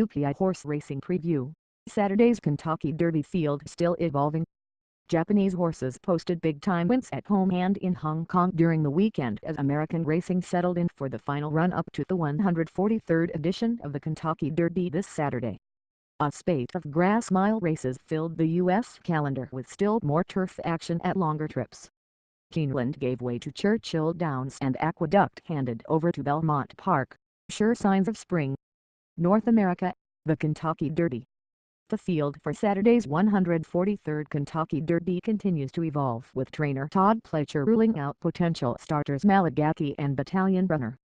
UPI Horse Racing Preview. Saturday's Kentucky Derby field still evolving. Japanese horses posted big-time wins at home and in Hong Kong during the weekend as American racing settled in for the final run-up to the 143rd edition of the Kentucky Derby this Saturday. A spate of grass mile races filled the U.S. calendar with still more turf action at longer trips. Keeneland gave way to Churchill Downs and Aqueduct handed over to Belmont Park, sure signs of spring. North America, the Kentucky Derby. The field for Saturday's 143rd Kentucky Derby continues to evolve with trainer Todd Pletcher ruling out potential starters Malagasy and Battalion Runner.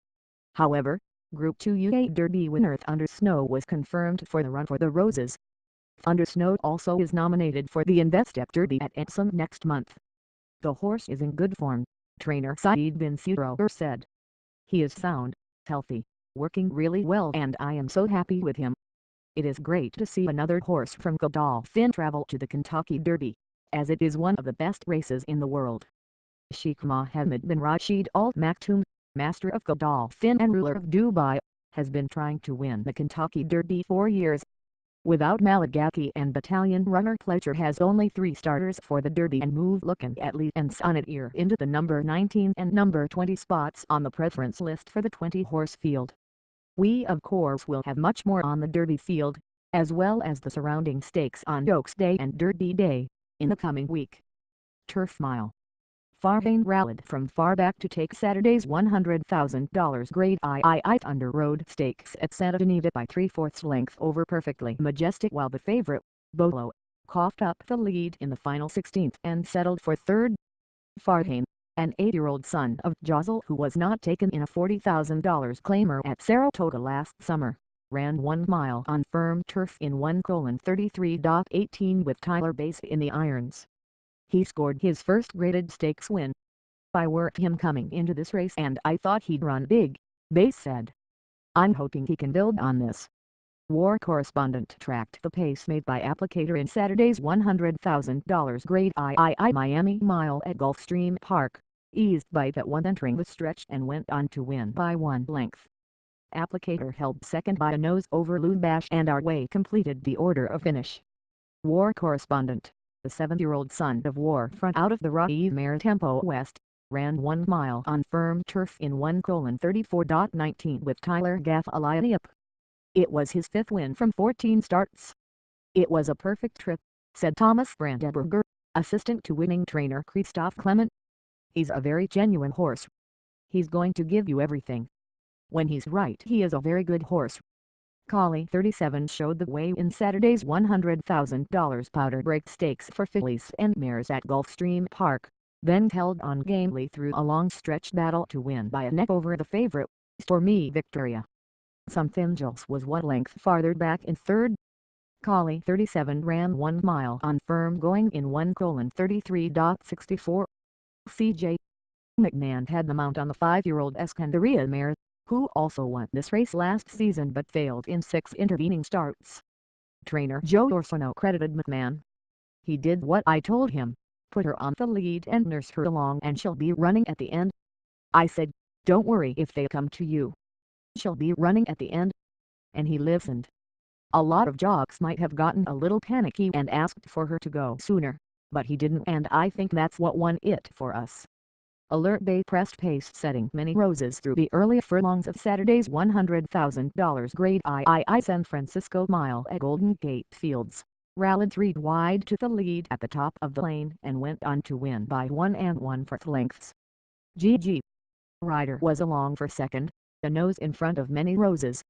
However, Group 2 UK Derby winner Thunder Snow was confirmed for the Run for the Roses. Thunder Snow also is nominated for the Investec Derby at Epsom next month. The horse is in good form, trainer Saeed bin Suroor said. He is sound, healthy, working really well and I am so happy with him. It is great to see another horse from Godolphin travel to the Kentucky Derby, as it is one of the best races in the world. Sheikh Mohammed bin Rashid Al Maktoum, master of Godolphin and ruler of Dubai, has been trying to win the Kentucky Derby for years. Without Malagasy and Battalion Runner, Pletcher has only 3 starters for the Derby and move looking at Lee and Sonnet into the number 19 and number 20 spots on the preference list for the 20-horse field. We of course will have much more on the Derby field, as well as the surrounding stakes on Oaks Day and Derby Day, in the coming week. Turf Mile. Farhane rallied from far back to take Saturday's $100,000 Grade II Under Road Stakes at Santa Anita by 3/4 length over Perfectly Majestic, while the favorite, Bolo, coughed up the lead in the final 16th and settled for third. Farhane, an 8-year-old son of Josel who was not taken in a $40,000 claimer at Saratoga last summer, ran 1 mile on firm turf in 1:33.18 with Tyler Bass in the irons. He scored his first graded stakes win. I worked him coming into this race and I thought he'd run big, Bass said. I'm hoping he can build on this. War correspondent tracked the pace made by Applicator in Saturday's $100,000 Grade II Miami Mile at Gulfstream Park, eased by that one entering the stretch and went on to win by 1 length. Applicator held second by a nose over Lubash and Our Way completed the order of finish. War correspondent, the 7-year-old son of War front out of the Rocky Mare Tempo West, ran 1 mile on firm turf in 1:34.19 with Tyler Gaffalioniap. It was his 5th win from 14 starts. It was a perfect trip, said Thomas Brandenburger, assistant to winning trainer Christophe Clement. He's a very genuine horse. He's going to give you everything. When he's right, he is a very good horse. Collie 37 showed the way in Saturday's $100,000 Powder Break Stakes for fillies and mares at Gulfstream Park, then held on gamely through a long stretch battle to win by a neck over the favorite, Stormy Victoria. Somethingels was 1 length farther back in third. Collie 37 ran 1 mile on firm going in 1:33.64. C.J. McMahon had the mount on the 5-year-old Escandaria mare, who also won this race last season but failed in 6 intervening starts. Trainer Joe Orsono credited McMahon. He did what I told him, put her on the lead and nurse her along and she'll be running at the end. I said, don't worry if they come to you. She'll be running at the end. And he listened. A lot of jocks might have gotten a little panicky and asked for her to go sooner, but he didn't, and I think that's what won it for us. Alert Bay pressed pace, setting many roses through the early furlongs of Saturday's $100,000 Grade II San Francisco Mile at Golden Gate Fields, rallied 3 wide to the lead at the top of the lane and went on to win by 1 1/4 lengths. G.G. Ryder was along for second, a nose in front of Many Roses.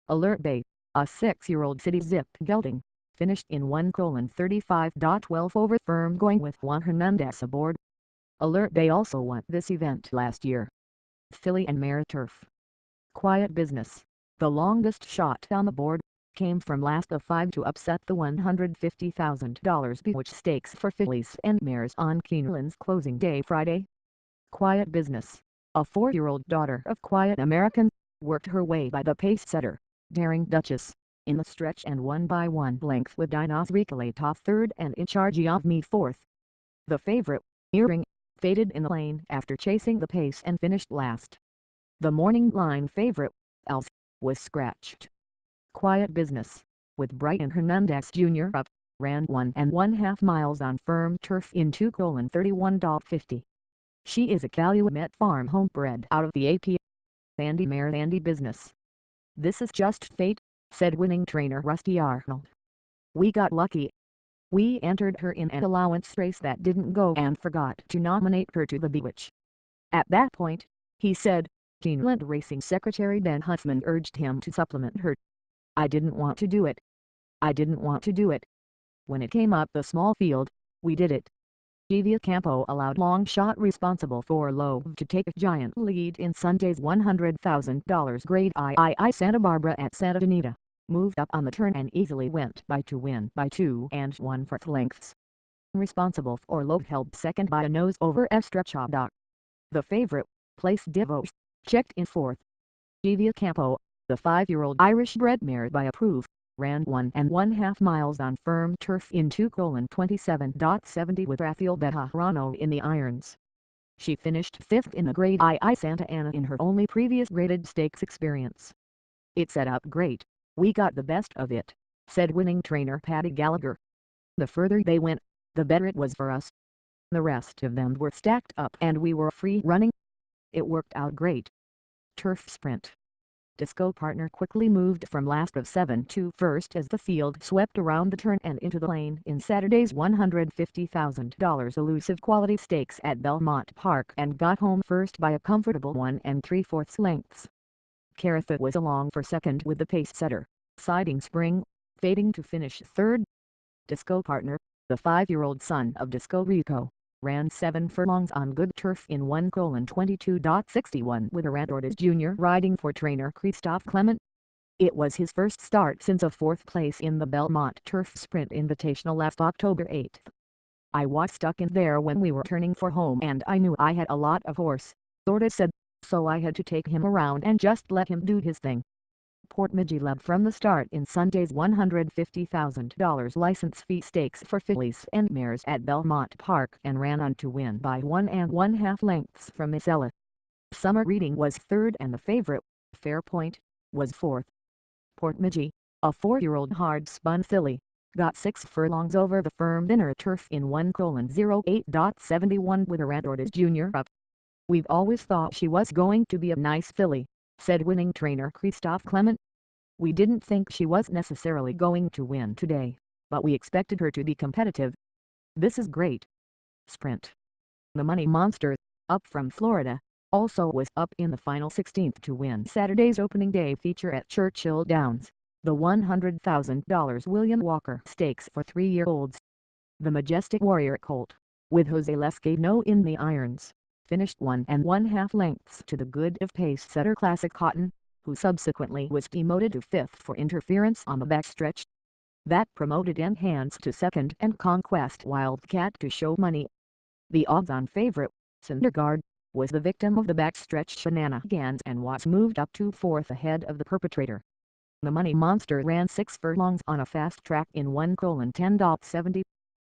Alert Bay, a 6-year-old City Zip gelding, finished in 1:35.12 over firm going with Juan Hernandez aboard. Alert Bay also won this event last year. Filly and Mare Turf. Quiet Business, the longest shot on the board, came from last of 5 to upset the $150,000 Bewitch Stakes for fillies and mares on Keeneland's closing day Friday. Quiet Business, a 4-year-old daughter of Quiet American, worked her way by the pace-setter, Daring Duchess, in the stretch and won by 1 length with Dinos Ricoleta third and In Charge of Me fourth. The favorite, Earring, faded in the lane after chasing the pace and finished last. The morning line favorite, Els, was scratched. Quiet Business, with Brian Hernandez Jr. up, ran 1.5 miles on firm turf in 2:31.50. She is a Calumet Farm homebred out of the AP. Andy Mare Andy Business. This is just fate, said winning trainer Rusty Arnold. We got lucky. We entered her in an allowance race that didn't go and forgot to nominate her to the Bewitch. At that point, he said, Keeneland Racing Secretary Ben Huntsman urged him to supplement her. I didn't want to do it. I didn't want to do it. When it came up the small field, we did it. Evia Campo allowed long shot responsible for Loeb to take a giant lead in Sunday's $100,000 grade III Santa Barbara at Santa Anita, moved up on the turn and easily went by to win by 2 1/4 lengths. Responsible for Loeb held second by a nose over Estrechada. The favorite, Place Divos, checked in fourth. Evia Campo, the 5-year-old Irish-bred mare by Approve, ran 1.5 miles on firm turf in 2:27.70 with Rafael Bejarano in the irons. She finished fifth in the Grade II Santa Ana in her only previous graded stakes experience. It set up great. We got the best of it, said winning trainer Paddy Gallagher. The further they went, the better it was for us. The rest of them were stacked up and we were free running. It worked out great. Turf Sprint. Disco Partner quickly moved from last of 7 to first as the field swept around the turn and into the lane in Saturday's $150,000 elusive quality stakes at Belmont Park and got home first by a comfortable 1 3/4 lengths. Caratha was along for second with the pace setter, Siding Spring, fading to finish third. Disco Partner, the 5-year-old son of Disco Rico, ran 7 furlongs on good turf in 1:22.61 with Orthodox Jr. riding for trainer Christophe Clement. It was his first start since a fourth place in the Belmont Turf Sprint Invitational last October 8. I was stuck in there when we were turning for home and I knew I had a lot of horse, Orthodox said, so I had to take him around and just let him do his thing. Portmagee led from the start in Sunday's $150,000 license fee stakes for fillies and mares at Belmont Park and ran on to win by 1 1/2 lengths from Isella. Summer Reading was third and the favorite, Fairpoint, was fourth. Portmagee, a 4-year-old hard-spun filly, got 6 furlongs over the firm inner turf in 1:08.71 with Orthodox Jr. up. We've always thought she was going to be a nice filly, said winning trainer Christophe Clement. We didn't think she was necessarily going to win today, but we expected her to be competitive. This is great. Sprint. The Money Monster, up from Florida, also was up in the final 16th to win Saturday's opening day feature at Churchill Downs, the $100,000 William Walker Stakes for 3-year-olds. The Majestic Warrior colt, with Jose Lescano in the irons, finished 1 1/2 lengths to the good of pace setter Classic Cotton, who subsequently was demoted to fifth for interference on the backstretch. That promoted Enhance to second and Conquest Wildcat to show money. The odds-on favorite, Syndergaard, was the victim of the backstretch shenanigans and was moved up to fourth ahead of the perpetrator. The Money Monster ran 6 furlongs on a fast track in 1:10.70.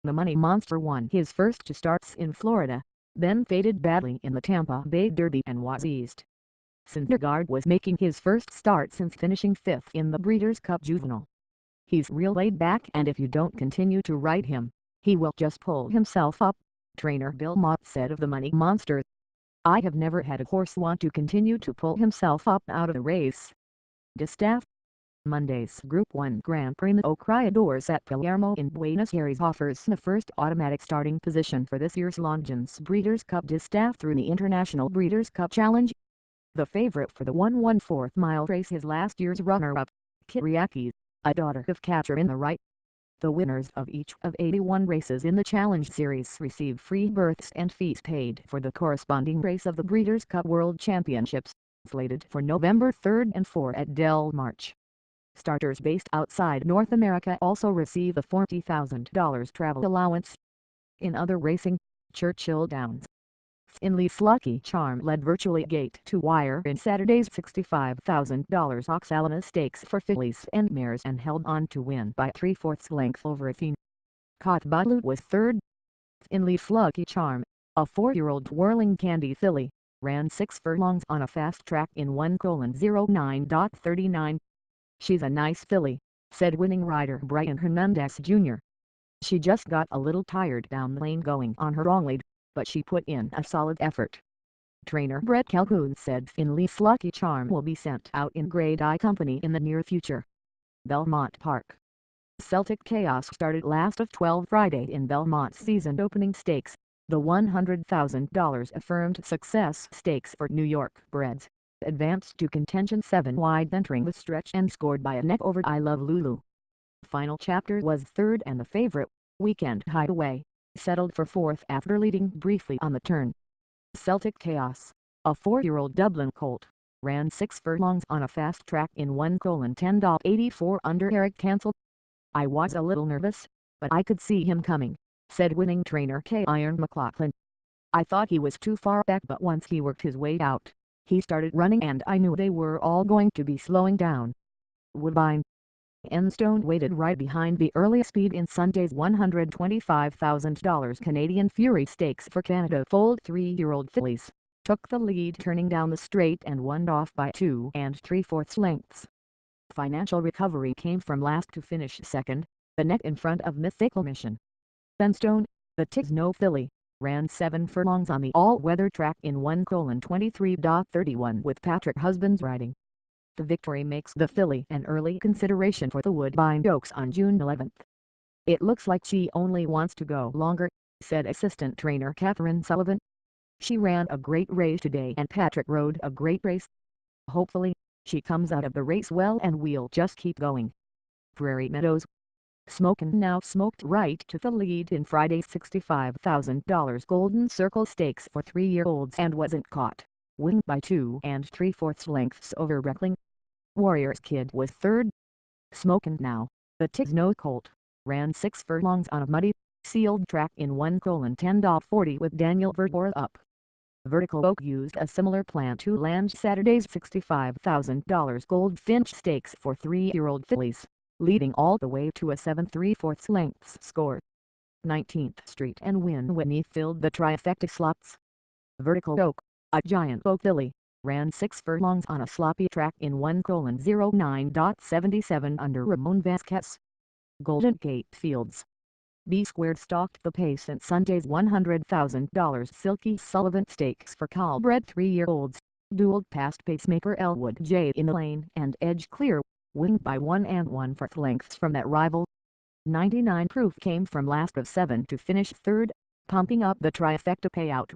The Money Monster won his first 2 starts in Florida, then faded badly in the Tampa Bay Derby and was eased. Syndergaard was making his first start since finishing 5th in the Breeders' Cup Juvenile. He's real laid back and if you don't continue to ride him, he will just pull himself up, trainer Bill Mott said of the Money Monster. I have never had a horse want to continue to pull himself up out of a race. Distaff. Monday's Group 1 Grand Premio Criadores at Palermo in Buenos Aires offers the first automatic starting position for this year's Longines Breeders' Cup Distaff through the International Breeders' Cup Challenge. The favorite for the 1 1/4 mile race is last year's runner-up, Kyriakis, a daughter of Catcher in the Rye. The winners of each of 81 races in the Challenge Series receive free berths and fees paid for the corresponding race of the Breeders' Cup World Championships, slated for November 3 and 4 at Del Marche. Starters based outside North America also receive a $40,000 travel allowance. In other racing, Churchill Downs. Finley's Lucky Charm led virtually gate to wire in Saturday's $65,000 Oxalina Stakes for fillies and mares and held on to win by 3/4 length over Athene. Kotbalu was third. Finley's Lucky Charm, a 4-year-old Whirling Candy filly, ran 6 furlongs on a fast track in 1:09.39. "She's a nice filly," said winning rider Brian Hernandez Jr. "She just got a little tired down the lane going on her wrong lead, but she put in a solid effort." Trainer Brett Calhoun said Finley's Lucky Charm will be sent out in Grade I company in the near future. Belmont Park. Celtic Chaos started last of 12 Friday in Belmont's season opening stakes, the $100,000 affirmed success stakes for New York breds, advanced to contention 7 wide entering the stretch and scored by a neck over I Love Lulu. Final Chapter was third and the favorite, Weekend Hideaway, settled for fourth after leading briefly on the turn. Celtic Chaos, a 4-year-old Dublin colt, ran 6 furlongs on a fast track in 1:10.84 under Eric Cancel. "I was a little nervous, but I could see him coming," said winning trainer K. Iron McLaughlin. "I thought he was too far back, but once he worked his way out, he started running and I knew they were all going to be slowing down." Woodbine. Enstone waited right behind the early speed in Sunday's $125,000 Canadian Fury Stakes for Canada foaled 3-year-old fillies, took the lead turning down the straight and won off by 2 3/4 lengths. Financial recovery came from last to finish second, the neck in front of Mythical Mission. Enstone, the Tisno filly, ran 7 furlongs on the all-weather track in 1:23.31 with Patrick Husbands riding. The victory makes the filly an early consideration for the Woodbine Oaks on June 11. "It looks like she only wants to go longer," said assistant trainer Catherine Sullivan. "She ran a great race today and Patrick rode a great race. Hopefully, she comes out of the race well and we'll just keep going." Prairie Meadows. Smokin' Now smoked right to the lead in Friday's $65,000 Golden Circle Stakes for 3-year-olds and wasn't caught, winning by 2 3/4 lengths over Reckling. Warrior's Kid was third. Smokin' Now, the Tisno colt, ran 6 furlongs on a muddy, sealed track in 1:10.40 with Daniel Verdor up. Vertical Oak used a similar plan to land Saturday's $65,000 Goldfinch Stakes for 3-year-old fillies, leading all the way to a 7 3/4 lengths score. 19th Street and Win Whitney filled the trifecta slots. Vertical Oak, a giant oak filly, ran 6 furlongs on a sloppy track in 1:09.77 under Ramon Vasquez. Golden Gate Fields. B Squared stalked the pace at Sunday's $100,000 Silky Sullivan Stakes for Cull-bred 3-year-olds, dueled past pacemaker Elwood J in the lane and edge clear, winning by 1 1/4 lengths from that rival. 99 Proof came from last of 7 to finish third, pumping up the trifecta payout.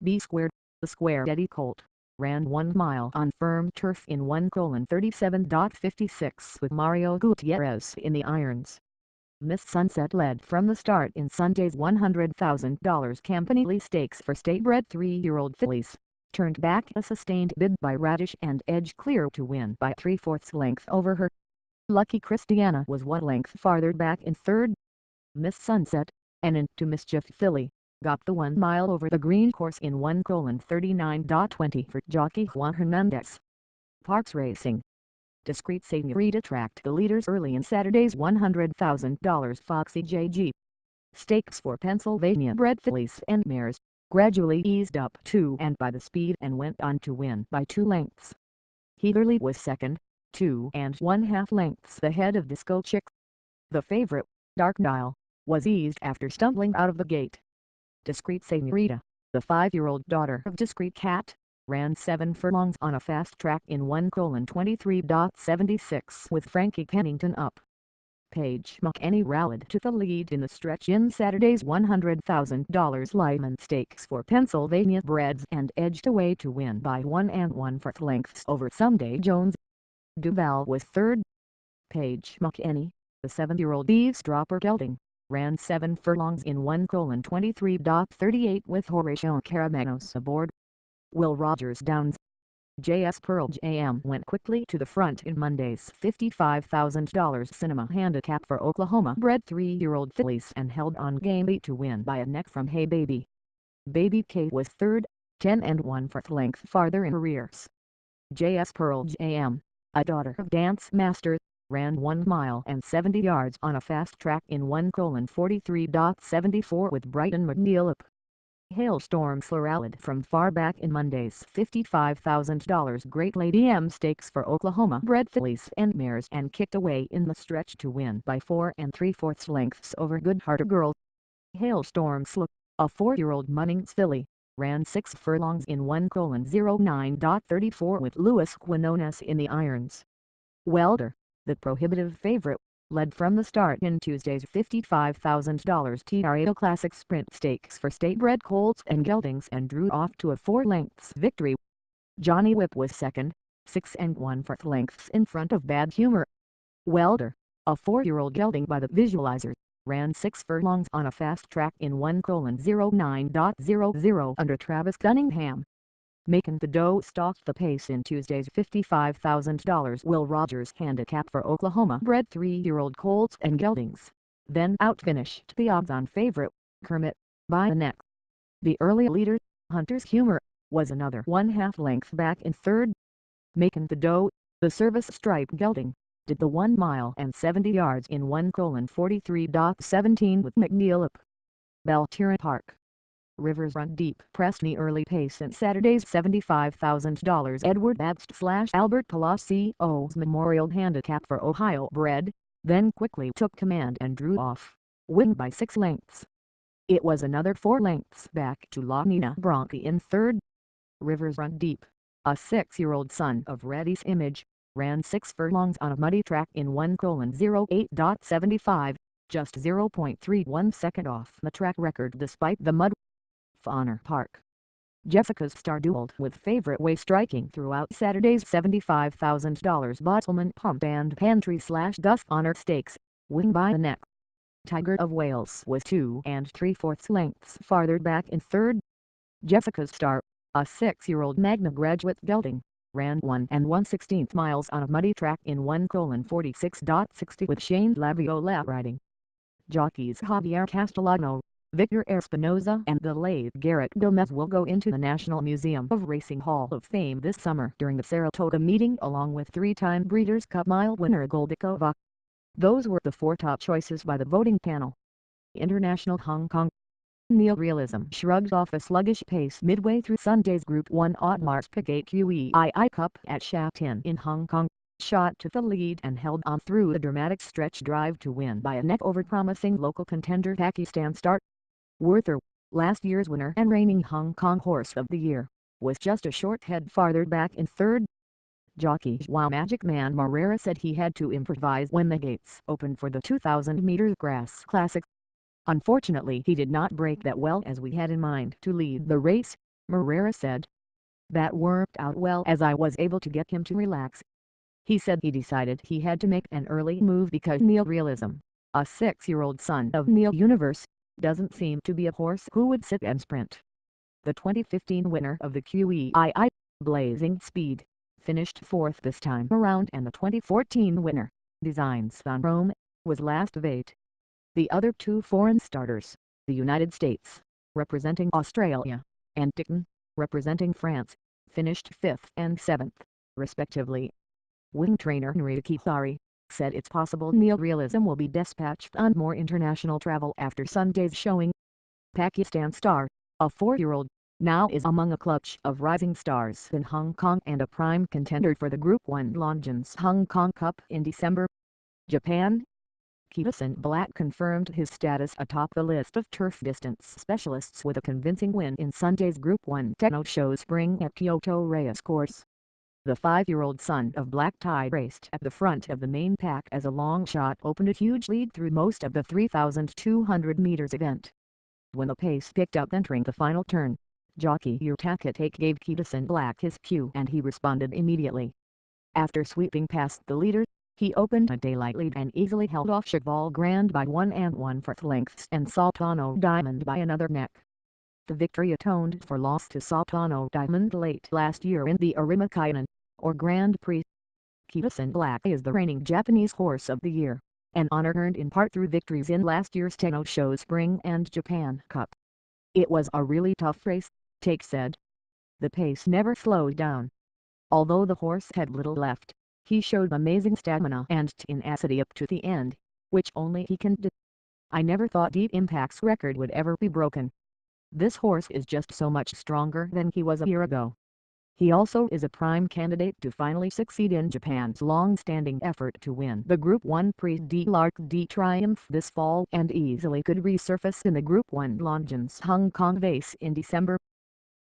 B Squared, the Square Eddie colt, ran 1 mile on firm turf in 1:37.56 with Mario Gutierrez in the irons. Miss Sunset led from the start in Sunday's $100,000 Campanile Stakes for state-bred 3-year-old fillies, turned back a sustained bid by Radish and edge clear to win by 3/4 length over her. Lucky Christiana was 1 length farther back in third. Miss Sunset, an Into Mischief filly, got the 1 mile over the green course in 1:39.20 for jockey Juan Hernandez. Parks Racing. Discreet Senorita tracked the leaders early in Saturday's $100,000 Foxy JG Stakes for Pennsylvania bred fillies and mares, gradually eased up to and by the speed and went on to win by 2 lengths. Heatherly was second, 2 1/2 lengths ahead of Disco Chick. The favorite, Dark Dial, was eased after stumbling out of the gate. Discreet Senorita, the 5-year-old daughter of Discreet Cat, ran 7 furlongs on a fast track in 1:23.76 with Frankie Pennington up. Paige McEnany rallied to the lead in the stretch in Saturday's $100,000 Lyman Stakes for Pennsylvania breds and edged away to win by 1 1/4 lengths over Someday Jones. Duval was third. Paige McEnany, the 7-year-old eavesdropper gelding, ran 7 furlongs in 1:23.38 with Horatio Caramanos aboard. Will Rogers Downs. J.S. Pearl J.M. went quickly to the front in Monday's $55,000 Cinema Handicap for Oklahoma-bred 3-year-old fillies and held on game 8 to win by a neck from Hey Baby. Baby K was third, 10 1/4 length farther in arrears. J.S. Pearl J.M., a daughter of Dance Master, ran 1 mile and 70 yards on a fast track in 1:43.74 with Brighton McNeil up. Hailstorm flurried from far back in Monday's $55,000 Great Lady M Stakes for Oklahoma-bred fillies and mares and kicked away in the stretch to win by 4 3/4 lengths over Good-Hearted Girl. Hailstorm Slow, a 4-year-old Munnings filly, ran 6 furlongs in 1:09.34 with Luis Quinones in the irons. Welder, the prohibitive favorite, led from the start in Tuesday's $55,000 Tiarito Classic Sprint Stakes for state-bred colts and geldings and drew off to a 4 lengths victory. Johnny Whip was second, 6 1/4 lengths in front of Bad Humor. Welder, a 4-year-old gelding by the Visualizer, ran 6 furlongs on a fast track in 1:09.00 under Travis Cunningham. Macon the Doe stalked the pace in Tuesday's $55,000 Will Rogers handicap for Oklahoma-bred 3-year-old colts and geldings, then outfinished the odds-on favorite, Kermit, by a neck. The early leader, Hunter's Humor, was another 1/2 length back in third. Macon the Doe, the service stripe gelding, did the 1 mile and 70 yards in 1:43.17 with McNeil up. Belterra Park. Rivers Run Deep pressed the early pace in Saturday's $75,000 Edward Babst/Albert Palacios Memorial Handicap for Ohio-bred, then quickly took command and drew off, winning by 6 lengths. It was another 4 lengths back to La Nina Bronchi in third. Rivers Run Deep, a 6-year-old son of Reddy's Image, ran 6 furlongs on a muddy track in 1:08.75, just 0.31 second off the track record despite the mud. Honor Park. Jessica's Star dueled with favorite Way striking throughout Saturday's $75,000 Bottleman Pump and Pantry/Dusk Honor Stakes, winning by a neck. Tiger of Wales was 2 3/4 lengths farther back in third. Jessica's Star, a 6-year-old Magna graduate gelding, ran 1 1/16 miles on a muddy track in 1:46.60 with Shane Laviola riding. Jockeys Javier Castellano, Victor Espinoza and the late Garrett Gomez will go into the National Museum of Racing Hall of Fame this summer during the Saratoga meeting along with 3-time Breeders' Cup Mile winner Goldikova. Those were the 4 top choices by the voting panel. International Hong Kong. Neorealism shrugged off a sluggish pace midway through Sunday's Group 1 Audemars Piguet UPI Cup at Sha Tin in Hong Kong, shot to the lead and held on through a dramatic stretch drive to win by a neck over promising local contender Pakistan Star. Werther, last year's winner and reigning Hong Kong Horse of the Year, was just a short head farther back in third. Jockey Wow Magic Man Marrera said he had to improvise when the gates opened for the 2,000-meter grass classic. Unfortunately he did not break that well as we had in mind to lead the race, Marrera said. That worked out well as I was able to get him to relax. He said he decided he had to make an early move because Neorealism, a 6-year-old son of Neo Universe, doesn't seem to be a horse who would sit and sprint. The 2015 winner of the QEII, Blazing Speed, finished 4th this time around and the 2014 winner, Designs on Rome, was last of 8. The other 2 foreign starters, the United States, representing Australia, and Dicton, representing France, finished 5th and 7th, respectively. Wing trainer Enrique Thari said it's possible Neorealism will be dispatched on more international travel after Sunday's showing. Pakistan Star, a 4-year-old, now is among a clutch of rising stars in Hong Kong and a prime contender for the Group 1 Longines Hong Kong Cup in December. Japan. Keaton Black confirmed his status atop the list of turf distance specialists with a convincing win in Sunday's Group 1 Tenno Show Spring at Kyoto Racecourse. The 5-year-old son of Black Tie raced at the front of the main pack as a long shot opened a huge lead through most of the 3,200 meters event. When the pace picked up entering the final turn, jockey Urtakatake gave Keaton Black his cue and he responded immediately. After sweeping past the leader, he opened a daylight lead and easily held off Cheval Grand by 1 1/4 lengths and Sultano Diamond by another neck. The victory atoned for loss to Sultano Diamond late last year in the Arima or Grand Prix. Keaton Black is the reigning Japanese Horse of the Year, an honor earned in part through victories in last year's Tenno Show Spring and Japan Cup. It was a really tough race, Take said. The pace never slowed down. Although the horse had little left, he showed amazing stamina and tenacity up to the end, which only he can do. I never thought Deep Impact's record would ever be broken. This horse is just so much stronger than he was a year ago. He also is a prime candidate to finally succeed in Japan's long-standing effort to win the Group 1 Prix de l'Arc de Triomphe this fall and easily could resurface in the Group 1 Longines Hong Kong Vase in December.